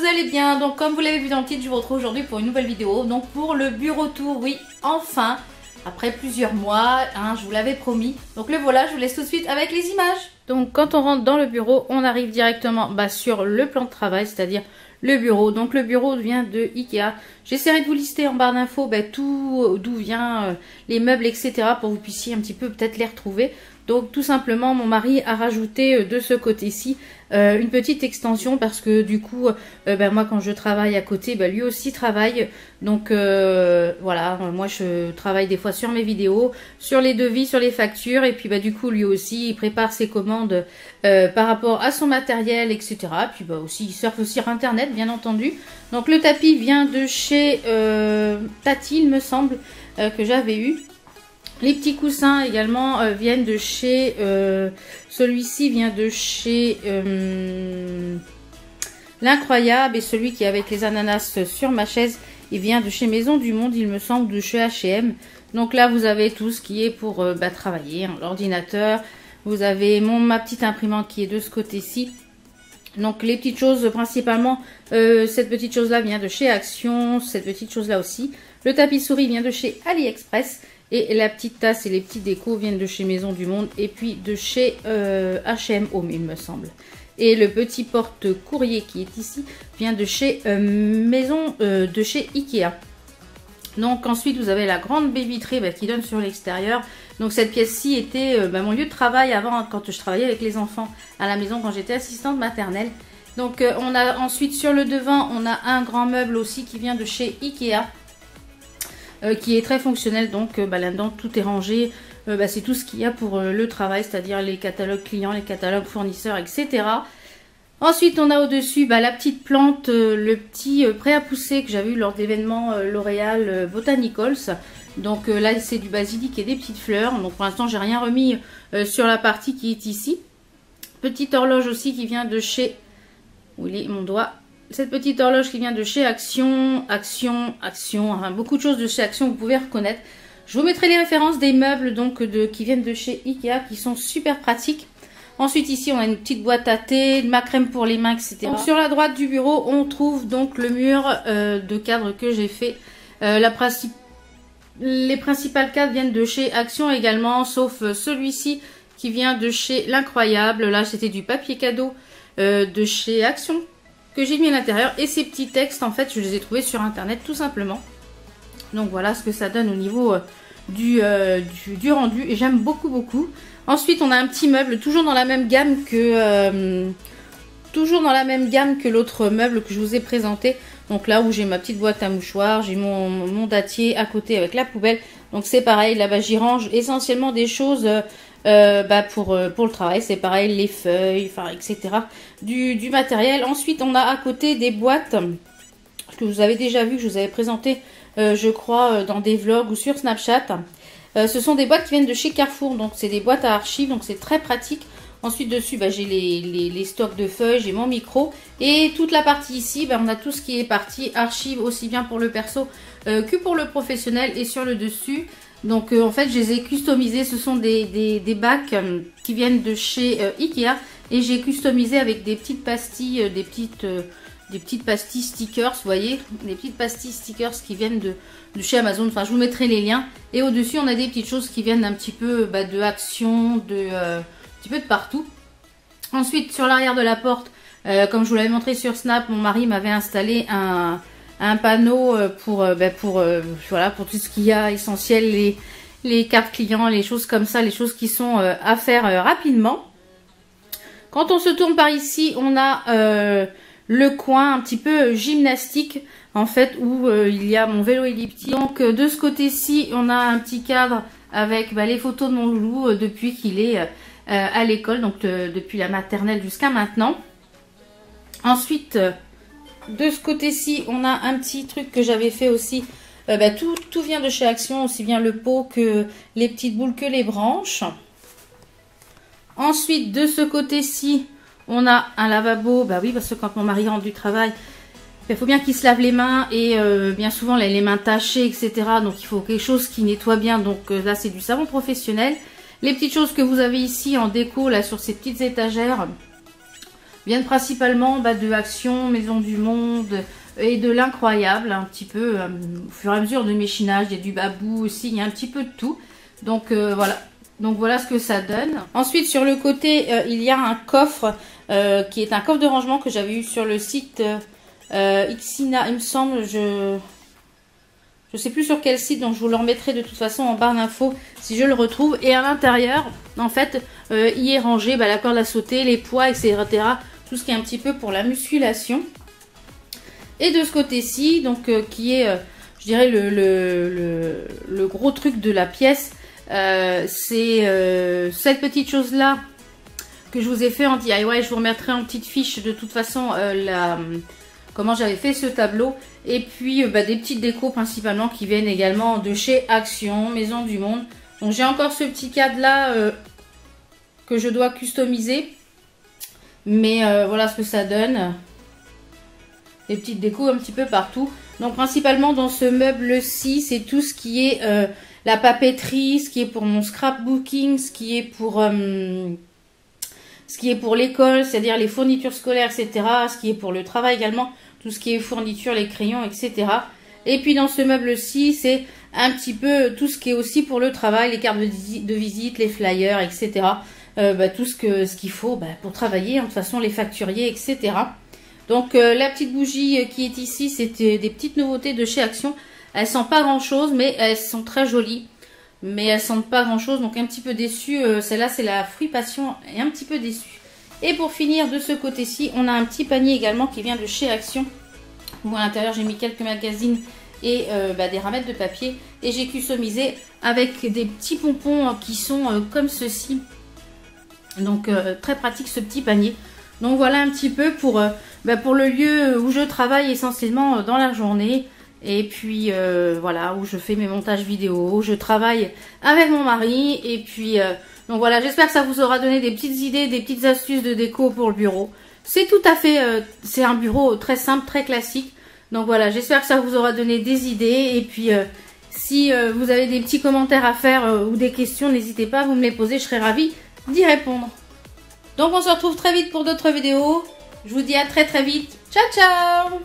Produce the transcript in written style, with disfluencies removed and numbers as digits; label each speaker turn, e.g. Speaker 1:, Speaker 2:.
Speaker 1: allez bien. Donc comme vous l'avez vu dans le titre, je vous retrouve aujourd'hui pour une nouvelle vidéo. Donc pour le bureau tour, oui, enfin, après plusieurs mois, hein, je vous l'avais promis. Donc le voilà, je vous laisse tout de suite avec les images. Donc quand on rentre dans le bureau, on arrive directement sur le plan de travail, c'est-à-dire le bureau. Donc le bureau vient de Ikea. J'essaierai de vous lister en barre d'infos tout d'où vient les meubles, etc. pour que vous puissiez un petit peu peut-être les retrouver. Donc tout simplement, mon mari a rajouté de ce côté-ci une petite extension parce que du coup, moi quand je travaille à côté, lui aussi travaille. Donc voilà, moi je travaille des fois sur mes vidéos, sur les devis, sur les factures. Et puis du coup, lui aussi, il prépare ses commandes par rapport à son matériel, etc. Puis aussi, il surfe aussi sur Internet, bien entendu. Donc le tapis vient de chez Tati, il me semble, que j'avais eu. Les petits coussins également viennent de chez... celui-ci vient de chez l'Incroyable. Et celui qui est avec les ananas sur ma chaise, il vient de chez Maison du Monde, il me semble, de chez H&M. Donc là, vous avez tout ce qui est pour travailler. Hein, l'ordinateur, vous avez ma petite imprimante qui est de ce côté-ci. Donc les petites choses, principalement, cette petite chose-là vient de chez Action. Cette petite chose-là aussi. Le tapis souris vient de chez AliExpress. Et la petite tasse et les petits décos viennent de chez Maison du Monde et puis de chez H&M Home, il me semble. Et le petit porte-courrier qui est ici vient de chez de chez Ikea. Donc ensuite vous avez la grande baie vitrée qui donne sur l'extérieur. Donc cette pièce-ci était mon lieu de travail avant, quand je travaillais avec les enfants à la maison quand j'étais assistante maternelle. Donc on a ensuite sur le devant, on a un grand meuble aussi qui vient de chez Ikea. Qui est très fonctionnel, donc là-dedans tout est rangé, c'est tout ce qu'il y a pour le travail, c'est-à-dire les catalogues clients, les catalogues fournisseurs, etc. Ensuite on a au-dessus la petite plante, le petit prêt à pousser que j'avais eu lors d'événements L'Oréal Botanicals. Donc là c'est du basilic et des petites fleurs, donc pour l'instant j'ai rien remis sur la partie qui est ici. Petite horloge aussi qui vient de chez... Où il est mon doigt? Cette petite horloge qui vient de chez Action, enfin beaucoup de choses de chez Action, vous pouvez reconnaître. Je vous mettrai les références des meubles qui viennent de chez Ikea, qui sont super pratiques. Ensuite ici on a une petite boîte à thé, de ma crème pour les mains, etc. Donc, sur la droite du bureau on trouve donc le mur de cadre que j'ai fait. Les principales cadres viennent de chez Action également, sauf celui-ci qui vient de chez l'Incroyable. Là c'était du papier cadeau de chez Action, que j'ai mis à l'intérieur, et ces petits textes en fait je les ai trouvés sur internet tout simplement. Donc voilà ce que ça donne au niveau du rendu, et j'aime beaucoup. Ensuite on a un petit meuble toujours dans la même gamme que l'autre meuble que je vous ai présenté. Donc là où j'ai ma petite boîte à mouchoirs, j'ai mon dattier à côté avec la poubelle. Donc c'est pareil, là-bas j'y range essentiellement des choses pour le travail. C'est pareil, les feuilles, etc. Du matériel. Ensuite on a à côté des boîtes que vous avez déjà vu, que je vous avais présenté je crois dans des vlogs ou sur Snapchat. Ce sont des boîtes qui viennent de chez Carrefour, donc c'est des boîtes à archives, donc c'est très pratique. Ensuite dessus j'ai les stocks de feuilles, j'ai mon micro, et toute la partie ici on a tout ce qui est partie archives, aussi bien pour le perso que pour le professionnel. Et sur le dessus, donc en fait je les ai customisés, ce sont des bacs qui viennent de chez Ikea, et j'ai customisé avec des petites pastilles, des petites pastilles stickers, vous voyez, des petites pastilles stickers qui viennent de chez Amazon. Enfin je vous mettrai les liens. Et au dessus on a des petites choses qui viennent un petit peu de Action, un petit peu de partout. Ensuite sur l'arrière de la porte, comme je vous l'avais montré sur Snap, mon mari m'avait installé un panneau pour tout ce qu'il y a essentiel, les cartes clients, les choses comme ça, les choses qui sont à faire rapidement. Quand on se tourne par ici, on a le coin un petit peu gymnastique en fait, où il y a mon vélo elliptique. Donc de ce côté-ci on a un petit cadre avec les photos de mon loulou depuis qu'il est à l'école, donc depuis la maternelle jusqu'à maintenant. Ensuite de ce côté-ci on a un petit truc que j'avais fait aussi. Tout vient de chez Action, aussi bien le pot que les petites boules que les branches. Ensuite de ce côté-ci on a un lavabo, oui, parce que quand mon mari rentre du travail, il faut bien qu'il se lave les mains, et bien souvent les mains tachées, etc. Donc il faut quelque chose qui nettoie bien. Donc là c'est du savon professionnel. Les petites choses que vous avez ici en déco là sur ces petites étagères, viennent principalement de Action, Maison du Monde et de l'Incroyable, un petit peu au fur et à mesure de mes chinages. Il y a du Babou aussi, il y a un petit peu de tout. Donc voilà. Donc voilà ce que ça donne. Ensuite sur le côté il y a un coffre qui est un coffre de rangement que j'avais eu sur le site Xina, il me semble. Je sais plus sur quel site, donc je vous le remettrai de toute façon en barre d'infos si je le retrouve. Et à l'intérieur, en fait, y est rangé la corde à sauter, les poids, etc. Tout ce qui est un petit peu pour la musculation. Et de ce côté-ci, donc qui est, je dirais, le gros truc de la pièce, c'est cette petite chose-là que je vous ai fait en DIY. Je vous remettrai en petite fiche de toute façon comment j'avais fait ce tableau. Et puis des petites décos principalement qui viennent également de chez Action, Maison du Monde. Donc j'ai encore ce petit cadre là que je dois customiser. Mais voilà ce que ça donne. Des petites décos un petit peu partout. Donc principalement dans ce meuble-ci, c'est tout ce qui est la papeterie, ce qui est pour mon scrapbooking, ce qui est pour l'école, c'est-à-dire les fournitures scolaires, etc. Ce qui est pour le travail également, tout ce qui est fournitures, les crayons, etc. Et puis dans ce meuble-ci, c'est un petit peu tout ce qui est aussi pour le travail, les cartes de visite, les flyers, etc. Tout ce qu'il faut pour travailler, de toute façon les facturiers, etc. Donc la petite bougie qui est ici, c'était des petites nouveautés de chez Action. Elles sentent pas grand chose, mais elles sont très jolies. Mais elles sentent pas grand chose, donc un petit peu déçue. Celle-là, c'est la Fruit Passion, et un petit peu déçue. Et pour finir, de ce côté-ci, on a un petit panier également qui vient de chez Action. Où à l'intérieur, j'ai mis quelques magazines et des ramettes de papier. Et j'ai customisé avec des petits pompons qui sont comme ceci. Donc très pratique ce petit panier. Donc voilà un petit peu pour le lieu où je travaille essentiellement dans la journée. Et puis voilà, où je fais mes montages vidéo, où je travaille avec mon mari. Et puis donc voilà, j'espère que ça vous aura donné des petites idées, des petites astuces de déco pour le bureau. C'est tout à fait, c'est un bureau très simple, très classique. Donc voilà, j'espère que ça vous aura donné des idées. Et puis si vous avez des petits commentaires à faire ou des questions, n'hésitez pas à vous me les poser, je serai ravie d'y répondre. Donc on se retrouve très vite pour d'autres vidéos. Je vous dis à très vite. Ciao ciao!